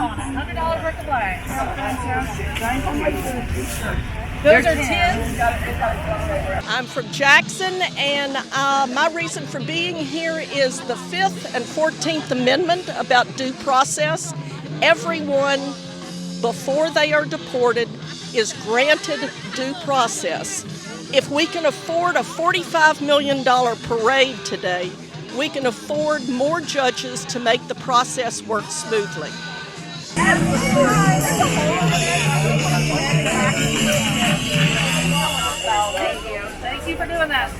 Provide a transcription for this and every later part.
$100 worth of flags. Those are 10. I'm from Jackson, and my reason for being here is the 5th and 14th Amendment about due process. Everyone, before they are deported, is granted due process. If we can afford a $45 million parade today, we can afford more judges to make the process work smoothly. Thank you for doing that.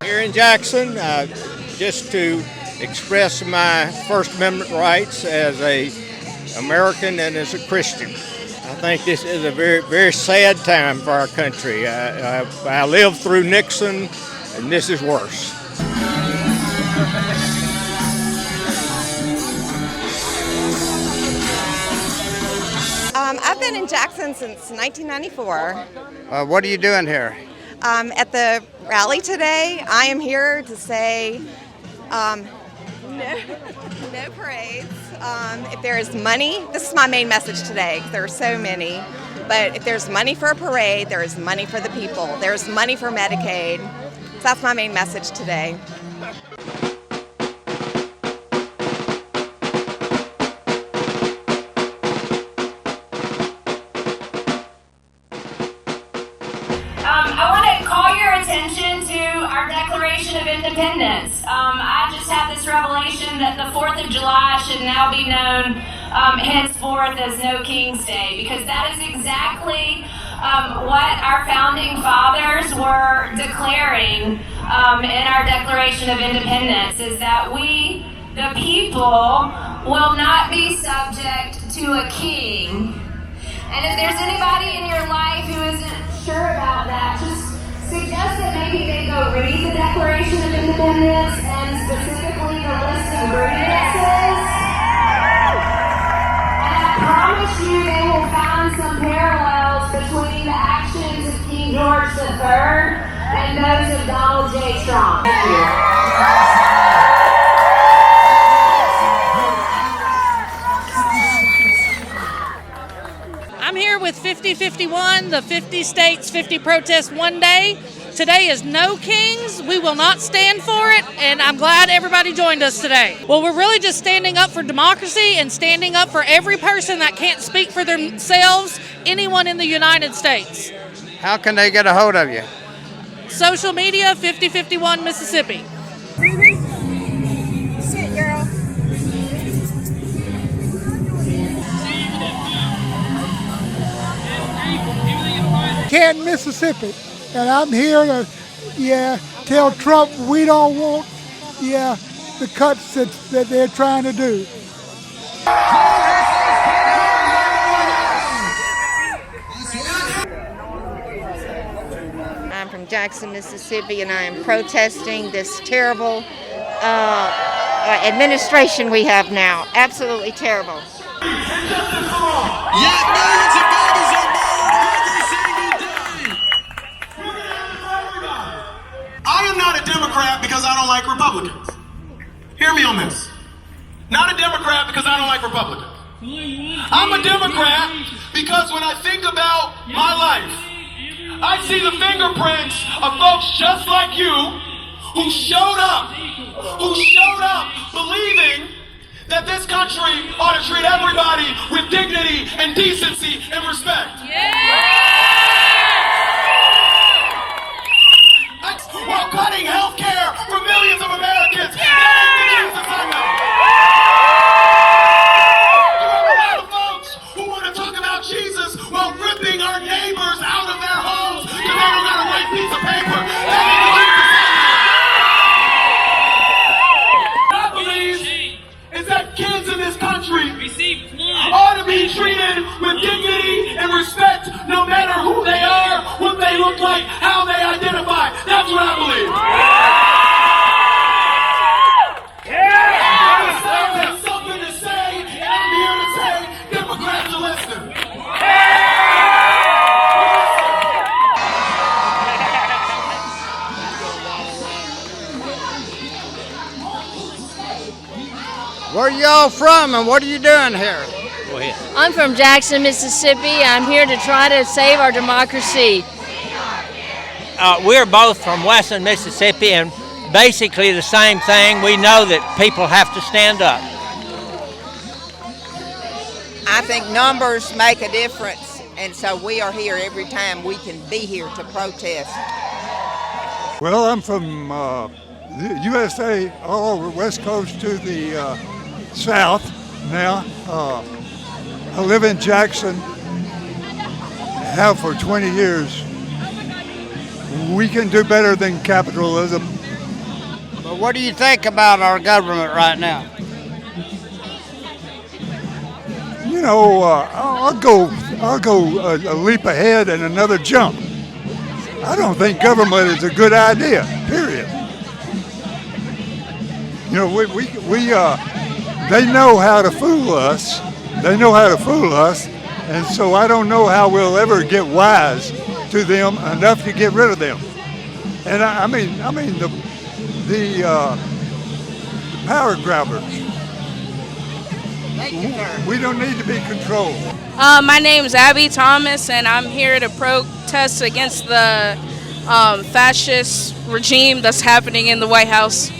Here in Jackson, just to express my First Amendment rights as an American and as a Christian. I think this is a very, very sad time for our country. I lived through Nixon, and this is worse. I've been in Jackson since 1994. What are you doing here? At the rally today, I am here to say no parades. If there is money, this is my main message today, because there are so many, but if there's money for a parade, there is money for the people. There's money for Medicaid. So that's my main message today. I want to call your attention to our Declaration of Independence. I just had this revelation that the 4th of July should now be known henceforth as No King's Day, because that is exactly what our founding fathers were declaring in our Declaration of Independence, is that we, the people, will not be subject to a king. And if there's anybody in your life who isn't sure about that, just suggest that maybe they go read the Declaration of Independence and specifically the list of grievances. And I promise you they will find some parallels between the actions of King George III and those of Donald J. Trump. Thank you. I'm here with 5051, the 50 states, 50 protests one day. Today is No Kings. We will not stand for it, and I'm glad everybody joined us today. Well, we're really just standing up for democracy and standing up for every person that can't speak for themselves, anyone in the United States. How can they get a hold of you? Social media, 5051 Mississippi. Sit, girl. Canton, Mississippi, and I'm here to, tell Trump we don't want, the cuts that they're trying to do. I'm from Jackson, Mississippi, and I am protesting this terrible administration we have now. Absolutely terrible. I am not a Democrat because I don't like Republicans. Hear me on this. Not a Democrat because I don't like Republicans. I'm a Democrat because when I think about my life, I see the fingerprints of folks just like you who showed up believing that this country ought to treat everybody with dignity and decency and respect. While cutting health care for millions of Americans. That ain't the Jesus I know. There are a lot of folks who want to talk about Jesus while ripping our neighbors out of their homes because they don't got a white piece of paper. That ain't the Jesus I know. What I believe is that kids in this country ought to be treated with dignity and respect no matter who they are, what they look like, how they identify. That's what I believe. I have something to say, and I'm here to say, Democrats are listening. are y'all from and what are you doing here? Go ahead. I'm from Jackson, Mississippi. I'm here to try to save our democracy. We're both from Western Mississippi, and basically the same thing. We know that people have to stand up. I think numbers make a difference, and so we are here every time we can be here to protest. Well, I'm from the USA, all over West Coast to the south now. I live in Jackson, have for 20 years. We can do better than capitalism. But what do you think about our government right now? You know, I'll go a leap ahead and another jump. I don't think government is a good idea, period. You know, they know how to fool us. They know how to fool us, and so I don't know how we'll ever get wise to them enough to get rid of them. And I mean the power grabbers. We don't need to be controlled. My name's Abby Thomas, and I'm here to protest against the fascist regime that's happening in the White House.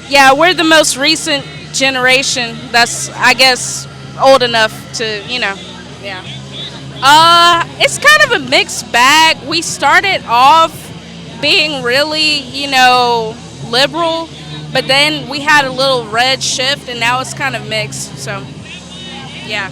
Yeah, we're the most recent generation that's, I guess, old enough to, yeah. It's kind of a mixed bag. We started off being really, liberal, but then we had a little red shift, and now it's kind of mixed, so, yeah.